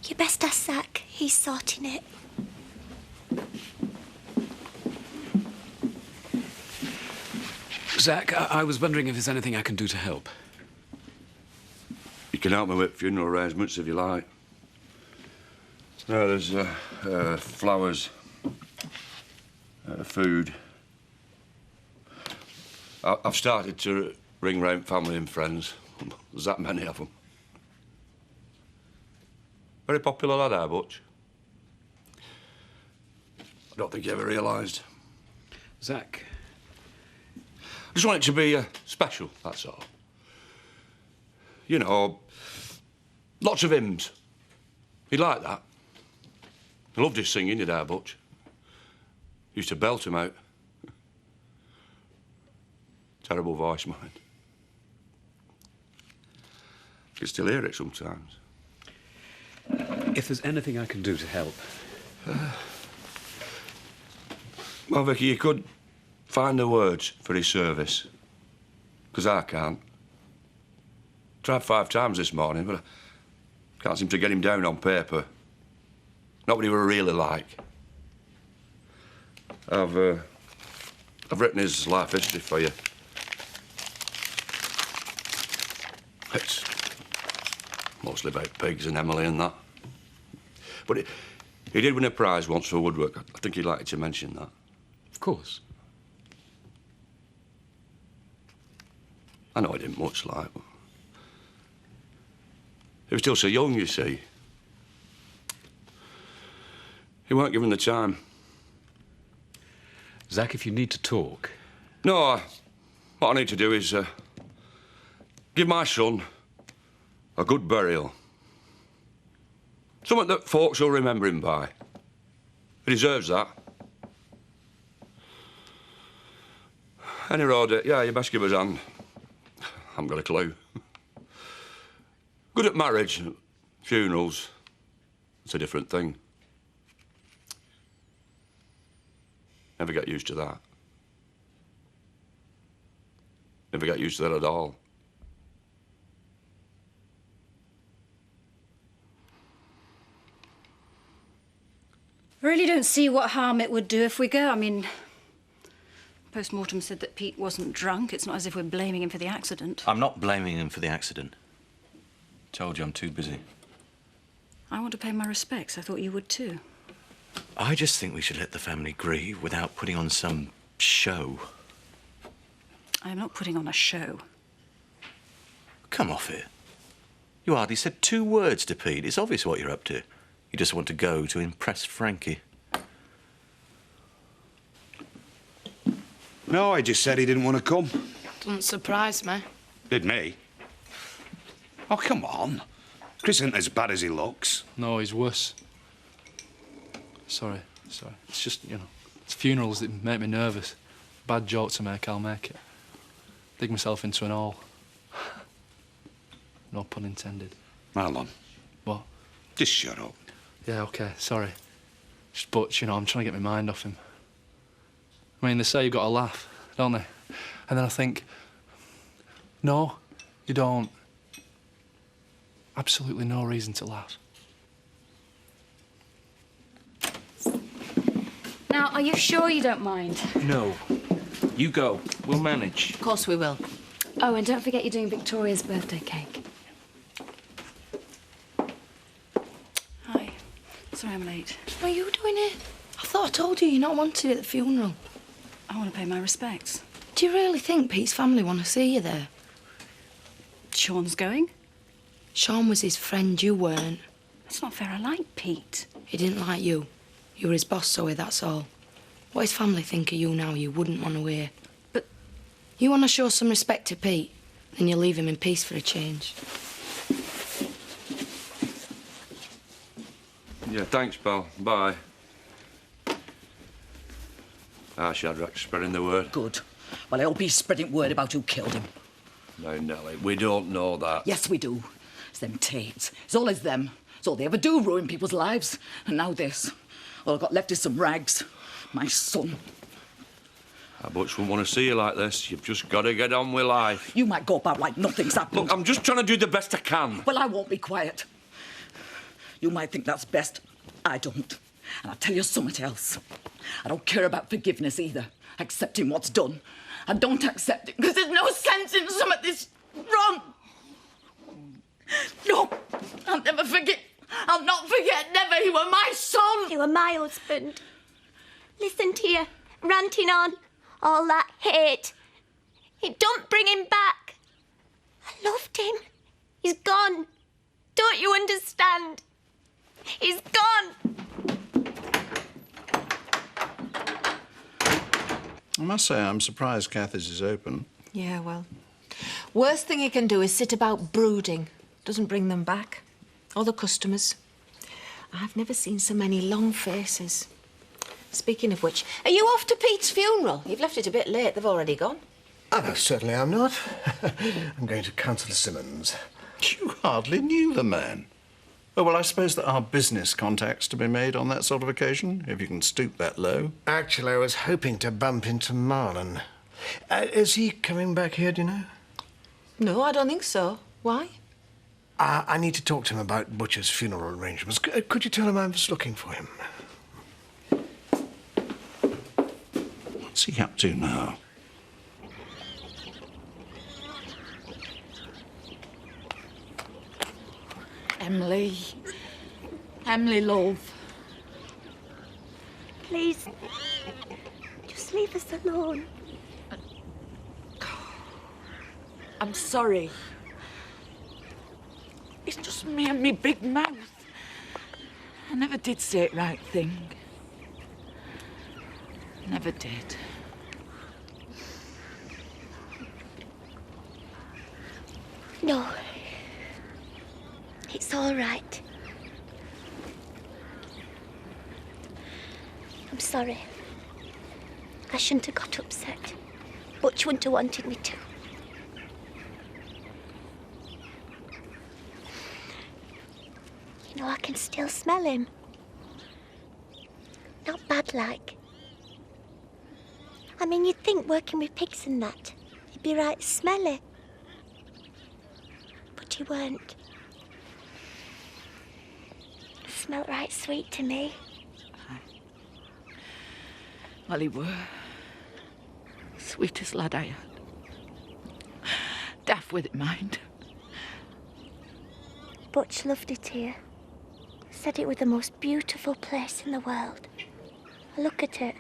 You best ask Zach. He's sorting it. Zach, I was wondering if there's anything I can do to help. You can help me with funeral arrangements if you like. No, there's flowers, food. I've started to ring round family and friends. There's that many of them. Very popular lad, our Butch. I don't think you ever realised. Zach. I just want it to be special, that's all. You know, lots of hymns. He'd like that. He loved his singing, did our Butch. Used to belt him out. Terrible voice, mind. You can still hear it sometimes. If there's anything I can do to help. Well, Vicky, you could find the words for his service. Because I can't. Tried 5 times this morning, but I can't seem to get him down on paper. Not what he were really like. I've written his life history for you. It's mostly about pigs and Emily and that. But he did win a prize once for woodwork. I think he'd like you to mention that. Of course. I know he didn't much like, but he was still so young, you see. He weren't given the time. Zach, if you need to talk... No, what I need to do is give my son a good burial. Something that folks will remember him by. He deserves that. Any road, yeah, you best give us a hand. I haven't got a clue. Good at marriage, funerals. It's a different thing. Never get used to that. Never get used to that at all. I really don't see what harm it would do if we go. I mean, post-mortem said that Pete wasn't drunk. It's not as if we're blaming him for the accident. I'm not blaming him for the accident. Told you I'm too busy. I want to pay my respects. I thought you would too. I just think we should let the family grieve without putting on some show. I'm not putting on a show. Come off it. You hardly said 2 words to Pete. It's obvious what you're up to. You just want to go to impress Frankie. No, I just said he didn't want to come. Doesn't surprise me. Did me? Oh, come on. Chris isn't as bad as he looks. No, he's worse. Sorry. It's just, you know, it's funerals that make me nervous. Bad joke to make, I'll make it. Dig myself into an hole. No pun intended. Marlon. What? Just shut up. Yeah, OK, sorry. Just Butch, you know, I'm trying to get my mind off him. I mean, they say you've got to laugh, don't they? And then I think, no, you don't. Absolutely no reason to laugh. Now, are you sure you don't mind? No. You go. We'll manage. Of course we will. Oh, and don't forget you're doing Victoria's birthday cake. Hi. Sorry I'm late. What are you doing here? I thought I told you you're not wanted at the funeral. I want to pay my respects. Do you really think Pete's family want to see you there? Sean's going? Sean was his friend, you weren't. That's not fair. I like Pete. He didn't like you. You were his boss, Zoe, that's all. What his family think of you now, you wouldn't want to hear. But... You want to show some respect to Pete, then you leave him in peace for a change. Yeah, thanks, pal. Bye. Shadrach, spreading the word. Good. Well, I hope he's spreading word about who killed him. No, Nellie, we don't know that. Yes, we do. It's them Tates. It's always them. It's all they ever do, ruin people's lives. And now this. All I've got left is some rags. My son. I Butch wouldn't want to see you like this. You've just got to get on with life. You might go about like nothing's happened. Look, I'm just trying to do the best I can. Well, I won't be quiet. You might think that's best. I don't. And I'll tell you something else. I don't care about forgiveness either. Accepting what's done. I don't accept it because there's no sense in some of this wrong. No, I'll never forget. I'll not forget, never. He were my son. He were my husband. Listen to you, ranting on. All that hate. It don't bring him back. I loved him. He's gone. Don't you understand? He's gone. I must say, I'm surprised Kath's is open. Yeah, well, worst thing you can do is sit about brooding. Doesn't bring them back. Or the customers. I've never seen so many long faces. Speaking of which, are you off to Pete's funeral? You've left it a bit late. They've already gone. Oh, no, certainly I'm not. I'm going to Councillor Simmons. You hardly knew the man. Oh, well, I suppose there are business contacts to be made on that sort of occasion, if you can stoop that low. Actually, I was hoping to bump into Marlon. Is he coming back here, do you know? No, I don't think so. Why? I need to talk to him about Butcher's funeral arrangements. Could you tell him I was looking for him? What's he up to now? Emily. Emily, love. Please, just leave us alone. I'm sorry. It's just me and me big mouth. I never did say it right thing. Never did. No. It's all right. I'm sorry. I shouldn't have got upset. Butch wouldn't have wanted me to. You know, I can still smell him. Not bad like. I mean, you'd think working with pigs and that, he'd be right smelly. But he weren't. He smelt right sweet to me. Well, he were. Sweetest lad I had. Daft with it, mind. Butch loved it here. Said it was the most beautiful place in the world. I look at it.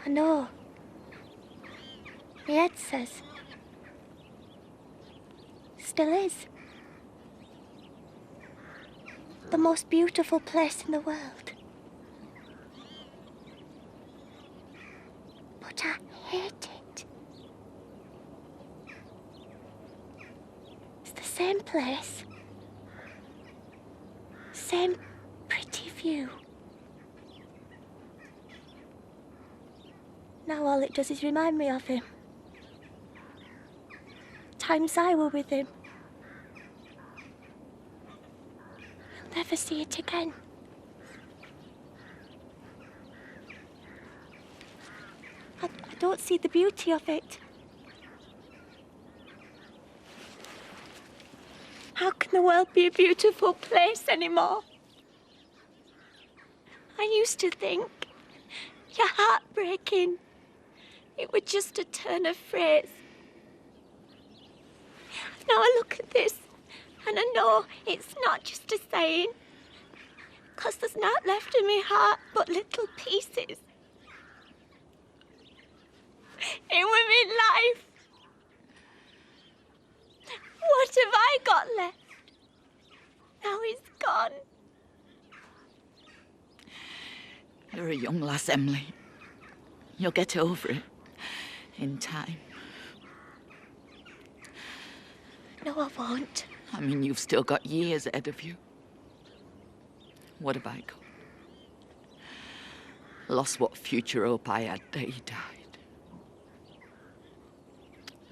I know. My head says. Still is. The most beautiful place in the world. But I hate it. It's the same place. Same pretty view. Now all it does is remind me of him. Times I were with him. I'll never see it again. I don't see the beauty of it. How can the world be a beautiful place anymore? I used to think you're heartbreaking. It was just a turn of phrase. Now I look at this and I know it's not just a saying. 'Cause there's not left in my heart but little pieces. It was my life. What have I got left? Now he's gone. You're a young lass, Emily. You'll get over it in time. No, I won't. I mean, you've still got years ahead of you. What have I got? Lost what future hope I had day he died.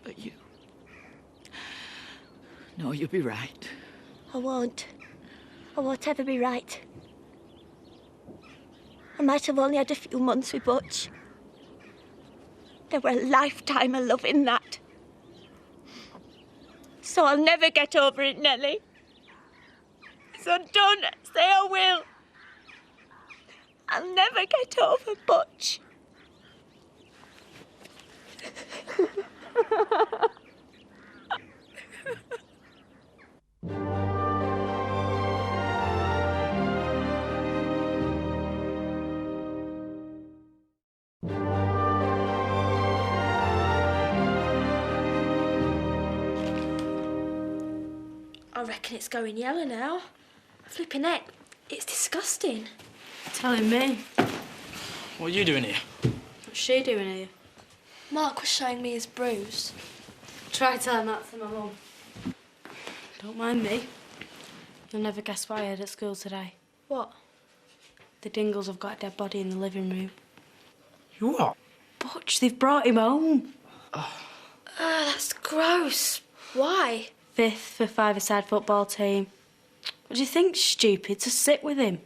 But you... No, you'll be right. I won't. I won't ever be right. I might have only had a few months with Butch. There were a lifetime of love in that. So I'll never get over it, Nellie. So don't say I will. I'll never get over Butch. I reckon it's going yellow now. Flipping heck, it's disgusting. Telling me. What are you doing here? What's she doing here? Mark was showing me his bruise. Try telling that to my mum. Don't mind me. You'll never guess what I heard at school today. What? The Dingles have got a dead body in the living room. You what? Butch, they've brought him home. That's gross. Why? 5th for five-a-side football team. What do you think, stupid? To sit with him.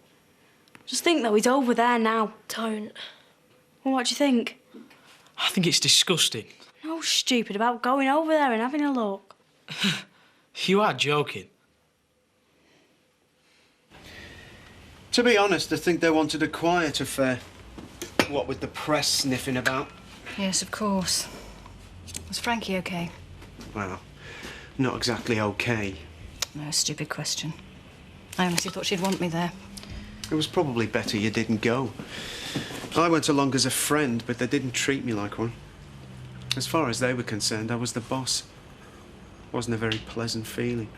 Just think, though, he's over there now. Don't. Well, what do you think? I think it's disgusting. No stupid about going over there and having a look. You are joking. To be honest, I think they wanted a quiet affair. What with the press sniffing about. Yes, of course. Was Frankie okay? Well, not exactly okay. No, stupid question. I honestly thought she'd want me there. It was probably better you didn't go. I went along as a friend, but they didn't treat me like one. As far as they were concerned, I was the boss. Wasn't a very pleasant feeling.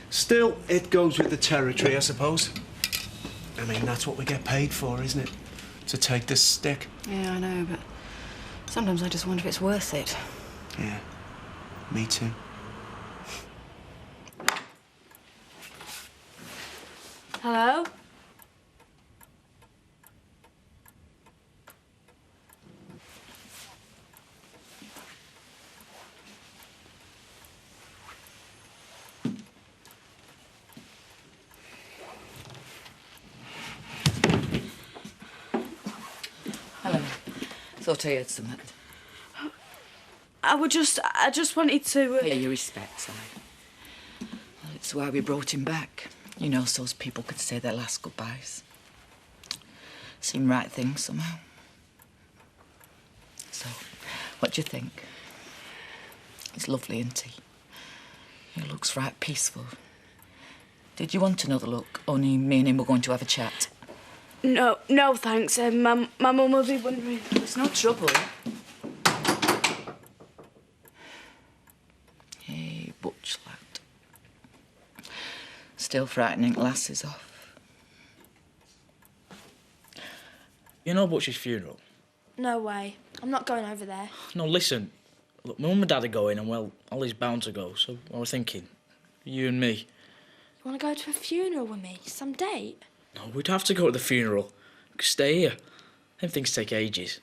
Still, it goes with the territory, I suppose. I mean, that's what we get paid for, isn't it? To take the stick. Yeah, I know, but sometimes I just wonder if it's worth it. Yeah, me too. Hello? Hello. Thought I heard something. I just wanted to... Pay your respects, Well, it's why we brought him back. You know, so as people could say their last goodbyes. Seemed right thing somehow. So, what do you think? He's lovely, isn't he? He looks right peaceful. Did you want another look? Only me and him were going to have a chat. No, thanks. My mum will be wondering. It's no trouble. Hey, Butch, lad. Still frightening glasses off. You know Butch's funeral? No way. I'm not going over there. No, listen. Look, my mum and dad are going, and, well, Ollie's bound to go, so I was thinking, you and me. You want to go to a funeral with me? Some date? No, we'd have to go to the funeral. We could stay here. Them things take ages.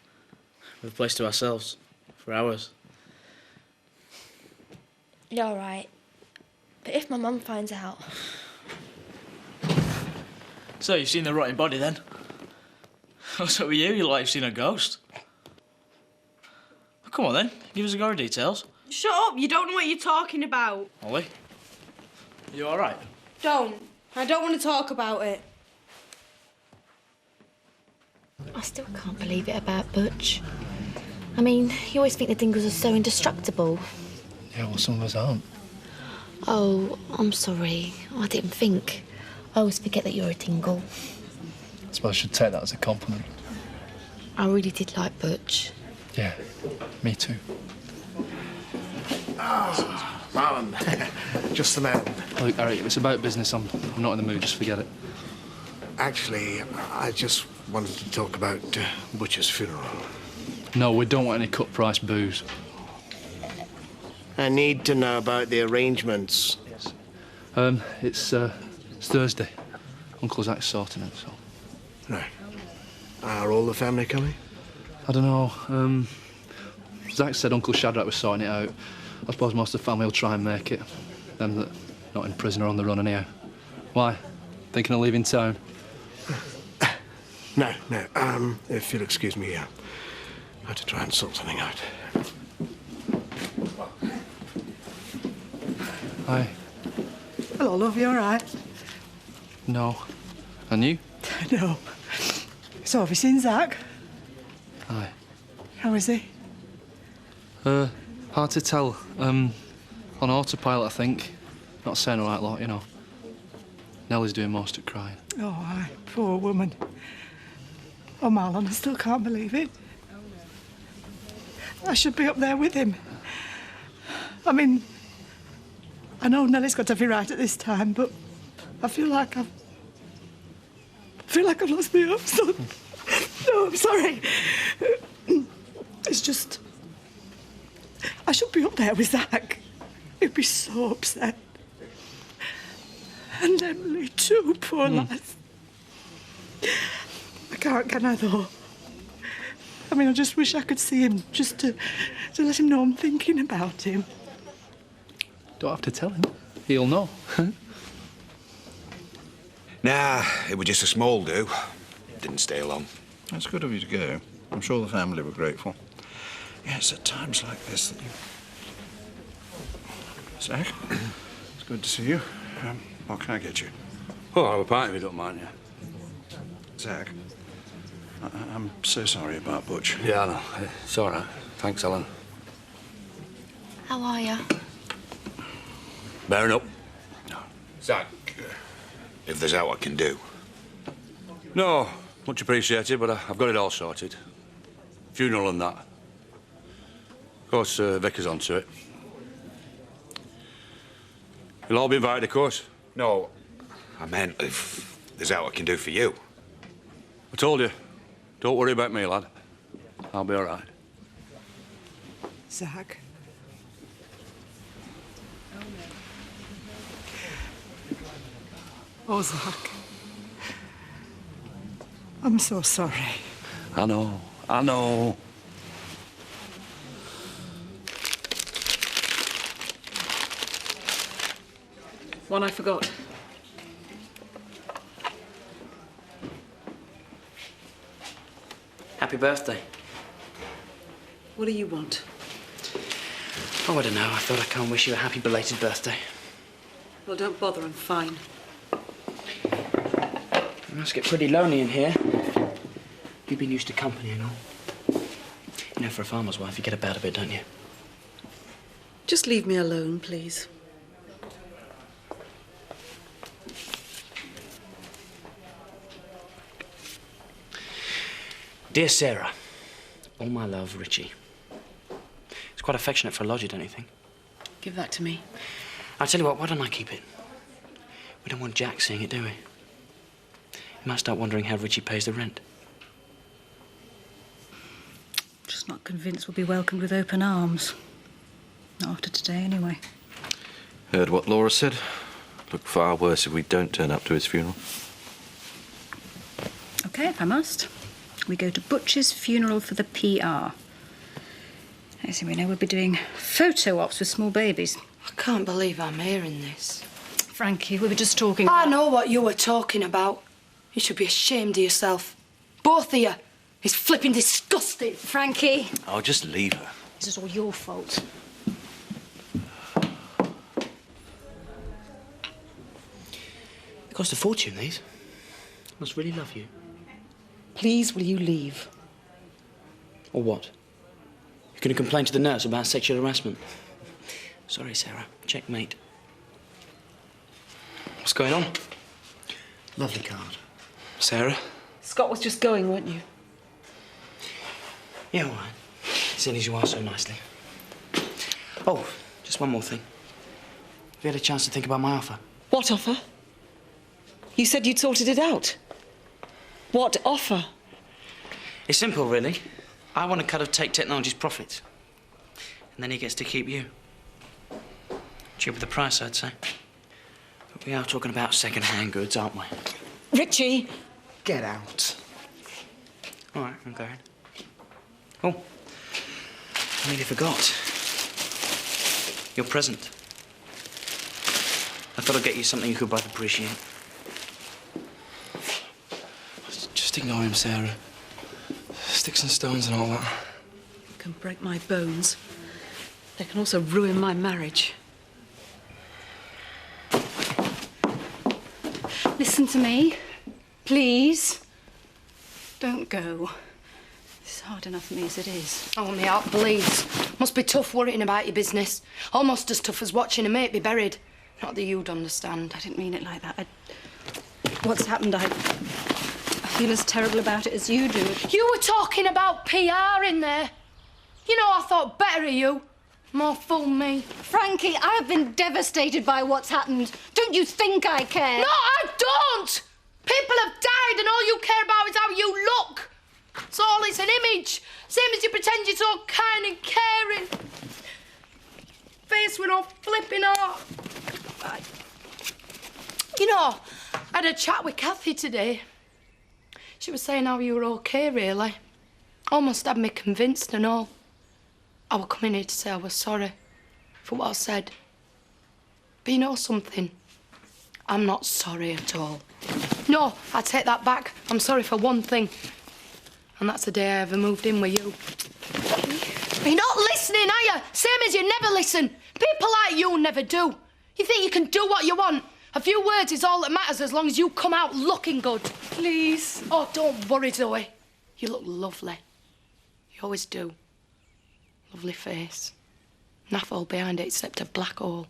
With a place to ourselves. For hours. You're all right. But if my mum finds out... So, you've seen the rotting body, then? What's up with you? You like you've seen a ghost. Come on, then. Give us a go of details. Shut up. You don't know what you're talking about. Ollie? Are you all right? Don't. I don't want to talk about it. I still can't believe it about Butch. I mean, you always think the Dingles are so indestructible. Yeah, well, some of us aren't. Oh, I'm sorry. I didn't think. I always forget that you're a Dingle. I suppose I should take that as a compliment. I really did like Butch. Yeah, me too. Marlon, just the man. Look, Harry, if it's about business, I'm not in the mood. Just forget it. Actually, I just wanted to talk about Butcher's funeral. No, we don't want any cut-price booze. I need to know about the arrangements. Yes. It's Thursday. Uncle Zach's sorting it, so... Right. Are all the family coming? I don't know. Zach said Uncle Shadrach was sorting it out. I suppose most of the family will try and make it. Them that not in prison or on the run anyhow. Why? Thinking of leaving town? No. If you'll excuse me, I have to try and sort something out. Hi. Hello, love, you all right? No. And you? No. So, have you seen Zach? Aye. How is he? Hard to tell. On autopilot, I think. Not saying a right lot, you know. Nellie's doing most of crying. Oh, aye. Poor woman. Oh, Marlon, I still can't believe it. I should be up there with him. I mean, I know Nellie's got every right at this time, but I feel like I've lost my own son. No, I'm sorry. It's just... I should be up there with Zach. He'd be so upset. And Emily too, poor lass. I can't, can I, though? I mean, I just wish I could see him, just to let him know I'm thinking about him. Don't have to tell him. He'll know. Nah, it was just a small do. Didn't stay long. That's good of you to go. I'm sure the family were grateful. Yes, at times like this that you... Zach, it's good to see you. What can I get you? Oh, I'll have a pint if you don't mind, yeah. Zach, I'm so sorry about Butch. Yeah, I know. It's all right. Thanks, Ellen. How are you? Bearing up. Zach, if there's out I can do. No, much appreciated, but I've got it all sorted. Funeral and that. Of course, Vicar's onto it. You'll all be invited, of course. No, I meant if there's out I can do for you. I told you. Don't worry about me, lad. I'll be all right. Zach. Oh, Zach. I'm so sorry. I know. I know. One I forgot. Happy birthday. What do you want? Oh, I don't know. I thought I'd come and wish you a happy belated birthday. Well, don't bother, I'm fine. It must get pretty lonely in here. You've been used to company and all. You know, for a farmer's wife, you get about a bit, don't you? Just leave me alone, please. Dear Sarah, all my love, Richie. It's quite affectionate for a lodger, don't you think? Give that to me. I'll tell you what, why don't I keep it? We don't want Jack seeing it, do we? He might start wondering how Richie pays the rent. Just not convinced we'll be welcomed with open arms. Not after today, anyway. Heard what Laura said? Look far worse if we don't turn up to his funeral. OK, if I must. We go to Butch's funeral for the PR. Next thing we know, we'll be doing photo ops with small babies. I can't believe I'm hearing this. Frankie, we were just talking I know what you were talking about. You should be ashamed of yourself. Both of you. It's flipping disgusting. Frankie. I'll just leave her. This is all your fault. They cost a fortune, these. Must really love you. Please, will you leave? Or what? You're going to complain to the nurse about sexual harassment? Sorry, Sarah. Checkmate. What's going on? Lovely card. Sarah? Scott was just going, weren't you? Yeah, all right. Seeing as you are so nicely. Oh, just one more thing. Have you had a chance to think about my offer? What offer? You said you'd sorted it out. What offer? It's simple, really. I want a cut of Tate Technologies' profits. And then he gets to keep you. Cheaper the price, I'd say. But we are talking about second-hand goods, aren't we? Richie! Get out. All right, I'm going. Oh, I nearly forgot. Your present. I thought I'd get you something you could both appreciate. Just ignore him, Sarah. Sticks and stones and all that. You can break my bones. They can also ruin my marriage. Listen to me, please. Don't go. It's hard enough for me as it is. Oh, my heart bleeds. Must be tough worrying about your business. Almost as tough as watching a mate be buried. Not that you'd understand. I didn't mean it like that. What's happened, I feel as terrible about it as you do. You were talking about PR in there. You know, I thought better of you. More fool me. Frankie, I've been devastated by what's happened. Don't you think I care? No, I don't! People have died and all you care about is how you look. It's all, it's an image. Same as you pretend you're so kind and caring. Face with all flipping out. You know, I had a chat with Kathy today. She was saying how you were OK, really. Almost had me convinced and all. I was coming here to say I was sorry for what I said. But you know something? I'm not sorry at all. No, I take that back. I'm sorry for one thing. And that's the day I ever moved in with you. You're not listening, are you? Same as you never listen. People like you never do. You think you can do what you want. A few words is all that matters as long as you come out looking good. Please. Oh, don't worry, Zoe. You look lovely. You always do. Lovely face. Naff all behind it except a black hole.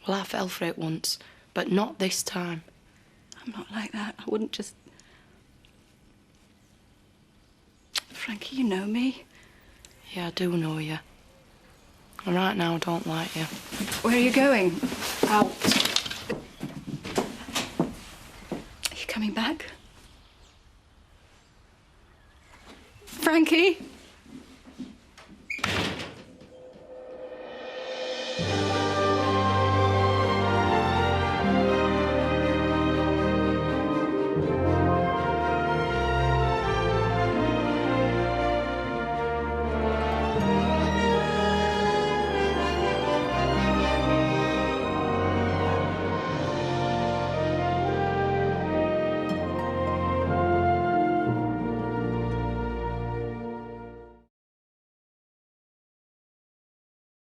Well, I fell for it once, but not this time. I'm not like that. I wouldn't just... Frankie, you know me. Yeah, I do know you. And right now, I don't like you. Where are you going? Out. Are you coming back? Frankie?